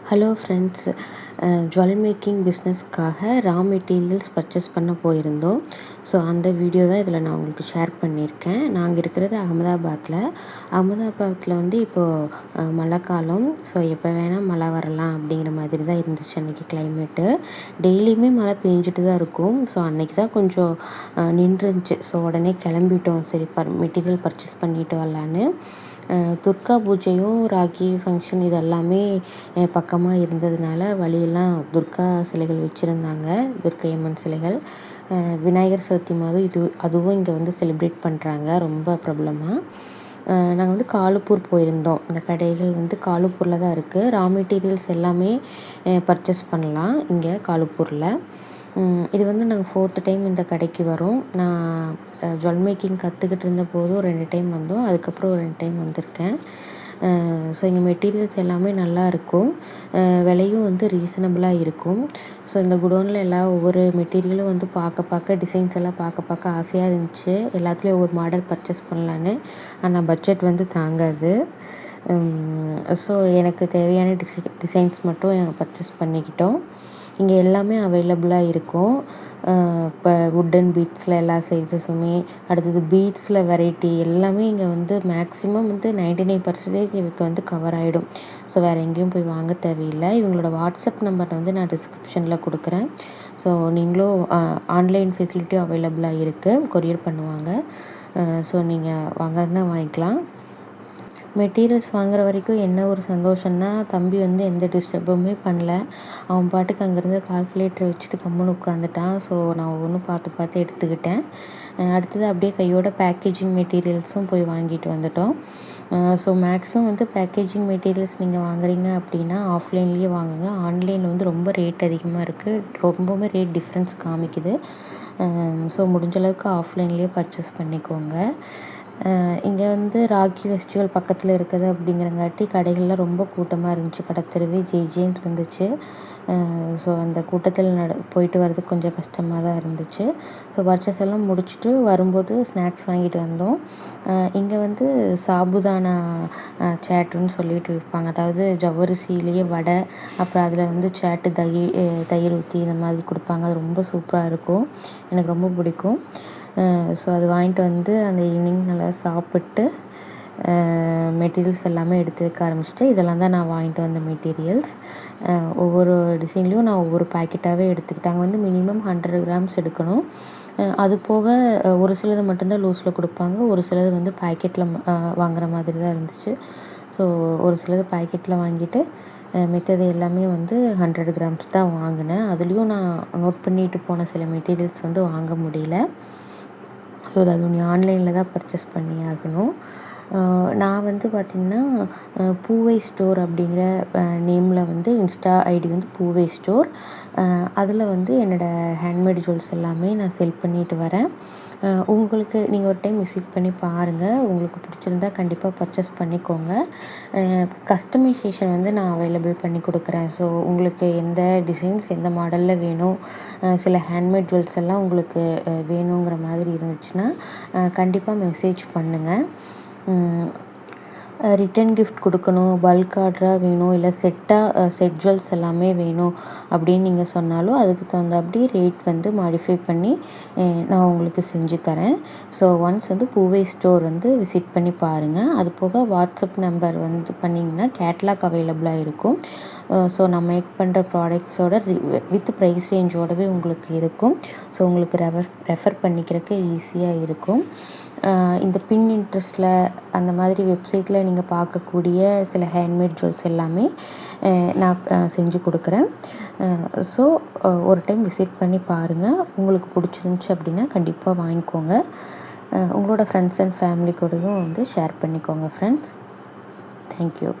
Hello friends, jewel making பிஸ்னஸ்க்காக raw materials purchase பண்ண போயிருந்தோம். ஸோ அந்த வீடியோ தான் இதில் நான் உங்களுக்கு ஷேர் பண்ணியிருக்கேன். நாங்கள் இருக்கிறது அகமதாபாத்தில் வந்து இப்போது மழை காலம். ஸோ எப்போ வேணால் மழை வரலாம் அப்படிங்கிற மாதிரி தான் இருந்துச்சு அன்றைக்கி கிளைமேட்டு. டெய்லியுமே மழை பெஞ்சிட்டு தான் இருக்கும். ஸோ அன்றைக்கி தான் கொஞ்சம் நின்றுச்சு. ஸோ உடனே கிளம்பிட்டோம். சரி மெட்டீரியல் பர்ச்சேஸ் பண்ணிட்டு வரலான்னு. துர்கா பூஜையும் ராக்கி ஃபங்க்ஷன் இது எல்லாமே பக்கமாக இருந்ததுனால வழியெல்லாம் துர்கா சிலைகள் வச்சுருந்தாங்க. துர்க்கை அம்மன் சிலைகள். விநாயகர் சதுர்த்தி மாதம் அதுவும் இங்கே வந்து செலிப்ரேட் பண்ணுறாங்க ரொம்ப பிரபலமாக. நாங்கள் வந்து காலுப்பூர் போயிருந்தோம். இந்த கடைகள் வந்து காலுப்பூரில் தான் இருக்குது. ரா மெட்டீரியல்ஸ் எல்லாமே பர்ச்சேஸ் பண்ணலாம் இங்கே காலுப்பூரில். இது வந்து நாங்கள் 4th டைம் இந்த கடைக்கு வரோம். நான் ஜுவல் மேக்கிங் கற்றுக்கிட்டு இருந்த போதும் 2 டைம் வந்தோம். அதுக்கப்புறம் 2 டைம் வந்திருக்கேன். ஸோ இங்கே மெட்டீரியல்ஸ் எல்லாமே நல்லா இருக்கும். விலையும் வந்து ரீசனபிளாக இருக்கும். ஸோ இந்த குடோனில் ஒவ்வொரு மெட்டீரியலும் வந்து பார்க்க டிசைன்ஸ் எல்லாம் பார்க்க ஆசையாக இருந்துச்சு. எல்லாத்துலேயும் ஒவ்வொரு மாடல் பர்ச்சேஸ் பண்ணலான்னு. ஆனால் பட்ஜெட் வந்து தாங்காது. ஸோ எனக்கு தேவையான டிசைன்ஸ் மட்டும் பர்ச்சேஸ் பண்ணிக்கிட்டோம். இங்கே எல்லாமே அவைலபிளாக இருக்கும். இப்போ வுட்டன் பீட்ஸில் எல்லா சைஸஸுமே, அடுத்தது பீட்ஸில் வெரைட்டி எல்லாமே இங்கே வந்து மேக்ஸிமம் வந்து 99% இதுக்கு வந்து கவர் ஆகிடும். ஸோ வேறு எங்கேயும் போய் வாங்க தேவையில்லை. இவங்களோட வாட்ஸ்அப் நம்பரை வந்து நான் டிஸ்கிரிப்ஷனில் கொடுக்குறேன். ஸோ நீங்களும் ஆன்லைன் ஃபெசிலிட்டியும் அவைலபிளாக இருக்குது. கொரியர் பண்ணுவாங்க. ஸோ நீங்கள் வாங்குறதுனா வாங்கிக்கலாம். மெட்டீரியல்ஸ் வாங்குற வரைக்கும் என்ன ஒரு சந்தோஷம்னா, தம்பி வந்து எந்த டிஸ்டர்புமே பண்ணல. அவன் பாட்டுக்கு அங்கேருந்து கால்குலேட்டரை வச்சுட்டு கம்முன்னு உட்காந்துட்டான். ஸோ நான் ஒவ்வொன்றும் பார்த்து எடுத்துக்கிட்டேன். அடுத்தது அப்படியே கையோட பேக்கேஜிங் மெட்டீரியல்ஸும் போய் வாங்கிட்டு வந்துட்டோம். ஸோ மேக்ஸிமம் வந்து பேக்கேஜிங் மெட்டீரியல்ஸ் நீங்கள் வாங்குறீங்க அப்படின்னா ஆஃப்லைன்லேயே வாங்குங்க. ஆன்லைனில் வந்து ரொம்ப ரேட் அதிகமாக இருக்குது. ரொம்பவுமே ரேட் டிஃப்ரென்ஸ் காமிக்குது. ஸோ முடிஞ்ச அளவுக்கு ஆஃப்லைன்லேயே பர்ச்சேஸ் பண்ணிக்கோங்க. இங்கே வந்து ராக்கி ஃபெஸ்டிவல் பக்கத்தில் இருக்குது அப்படிங்கிறங்காட்டி கடைகள்லாம் ரொம்ப கூட்டமாக இருந்துச்சு. கடத்தெருவே ஜேன்னு இருந்துச்சு. ஸோ அந்த கூட்டத்தில் போயிட்டு வர்றதுக்கு கொஞ்சம் கஷ்டமாக தான் இருந்துச்சு. ஸோ பர்ச்சேஸ் எல்லாம் முடிச்சுட்டு வரும்போது ஸ்நாக்ஸ் வாங்கிட்டு வந்தோம். இங்கே வந்து சாபுதானா சேட்டுன்னு சொல்லிட்டு விற்பாங்க. அதாவது ஜவ்வரிசியிலேயே வடை, அப்புறம் அதில் வந்து சேட்டு தயிர் ஊற்றி இந்த மாதிரி கொடுப்பாங்க. அது ரொம்ப சூப்பராக இருக்கும். எனக்கு ரொம்ப பிடிக்கும். ஸோ அது வாங்கிட்டு வந்து அந்த ஈவினிங் நல்லா சாப்பிட்டு மெட்டீரியல்ஸ் எல்லாமே எடுத்து வைக்க ஆரம்பிச்சிட்டு, இதெல்லாம் தான் நான் வாங்கிட்டு வந்த மெட்டீரியல்ஸ். ஒவ்வொரு டிசைன்லேயும் நான் ஒவ்வொரு பேக்கெட்டாகவே எடுத்துக்கிட்டேன். அங்கே வந்து மினிமம் 100 கிராம்ஸ் எடுக்கணும். அது போக ஒரு சிலது மட்டும்தான் லூஸில் கொடுப்பாங்க. ஒரு சிலது வந்து பேக்கெட்டில் வாங்குற மாதிரி தான் இருந்துச்சு. ஸோ ஒரு சிலது பேக்கெட்டில் வாங்கிட்டு மித்தது எல்லாமே வந்து 100 கிராம்ஸ் தான் வாங்கினேன். அதுலேயும் நான் நோட் பண்ணிட்டு போன சில மெட்டீரியல்ஸ் வந்து வாங்க முடியல. ஸோ அது நீ ஆன்லைனில் தான் பர்ச்சேஸ் பண்ணி ஆகணும். நான் வந்து பார்த்திங்கன்னா பூவை ஸ்டோர் அப்படிங்கிற நேமில் வந்து இன்ஸ்டா ஐடி வந்து பூவை ஸ்டோர். அதில் வந்து என்னோடய ஹேண்ட்மேட் ஜுவல்ஸ் எல்லாமே நான் செல் பண்ணிட்டு வரேன். உங்களுக்கு நீங்கள் ஒரு டைம் விசிட் பண்ணி பாருங்கள். உங்களுக்கு பிடிச்சிருந்தா கண்டிப்பாக பர்ச்சேஸ் பண்ணிக்கோங்க. கஸ்டமைசேஷன் வந்து நான் அவைலபிள் பண்ணி கொடுக்குறேன். ஸோ உங்களுக்கு எந்த டிசைன்ஸ் எந்த மாடலில் வேணும், சில ஹேண்ட்மேட் ஜுவல்ஸ் எல்லாம் உங்களுக்கு வேணுங்கிற மாதிரி இருந்துச்சுன்னா கண்டிப்பாக மெசேஜ் பண்ணுங்கள். ரிட்டன் கிஃப்ட் கொடுக்கணும், பல்க் ஆர்டராக வேணும், இல்லை செட் ஜுவல்ஸ் எல்லாமே வேணும் அப்படின்னு நீங்கள் சொன்னாலும் அதுக்கு தகுந்தாப்படி ரேட் வந்து மாடிஃபை பண்ணி நான் உங்களுக்கு செஞ்சு தரேன். ஸோ ஒன்ஸ் வந்து பூவை ஸ்டோர் வந்து விசிட் பண்ணி பாருங்கள். அது போக வாட்ஸ்அப் நம்பர் வந்து பண்ணிங்கன்னா கேட்லாக் அவைலபிளாக இருக்கும். ஸோ நான் மேக் பண்ணுற ப்ராடக்ட்ஸோட வித் ப்ரைஸ் ரேஞ்சோடவே உங்களுக்கு இருக்கும். ஸோ உங்களுக்கு ரெஃபர் பண்ணிக்கிறதுக்கு ஈஸியாக இருக்கும். இந்த இன்ட்ரெஸ்ட்டில் அந்த மாதிரி வெப்சைட்டில் நீங்கள் பார்க்கக்கூடிய சில ஹேண்ட்மேட் ஜுவல்ஸ் எல்லாமே நான் செஞ்சு கொடுக்குறேன். ஸோ ஒரு டைம் விசிட் பண்ணி பாருங்கள். உங்களுக்கு பிடிச்சிருந்துச்சி அப்படின்னா கண்டிப்பாக வாங்கிக்கோங்க. உங்களோட ஃப்ரெண்ட்ஸ் அண்ட் ஃபேமிலி கூடயும் வந்து ஷேர் பண்ணிக்கோங்க ஃப்ரெண்ட்ஸ். தேங்க்யூ.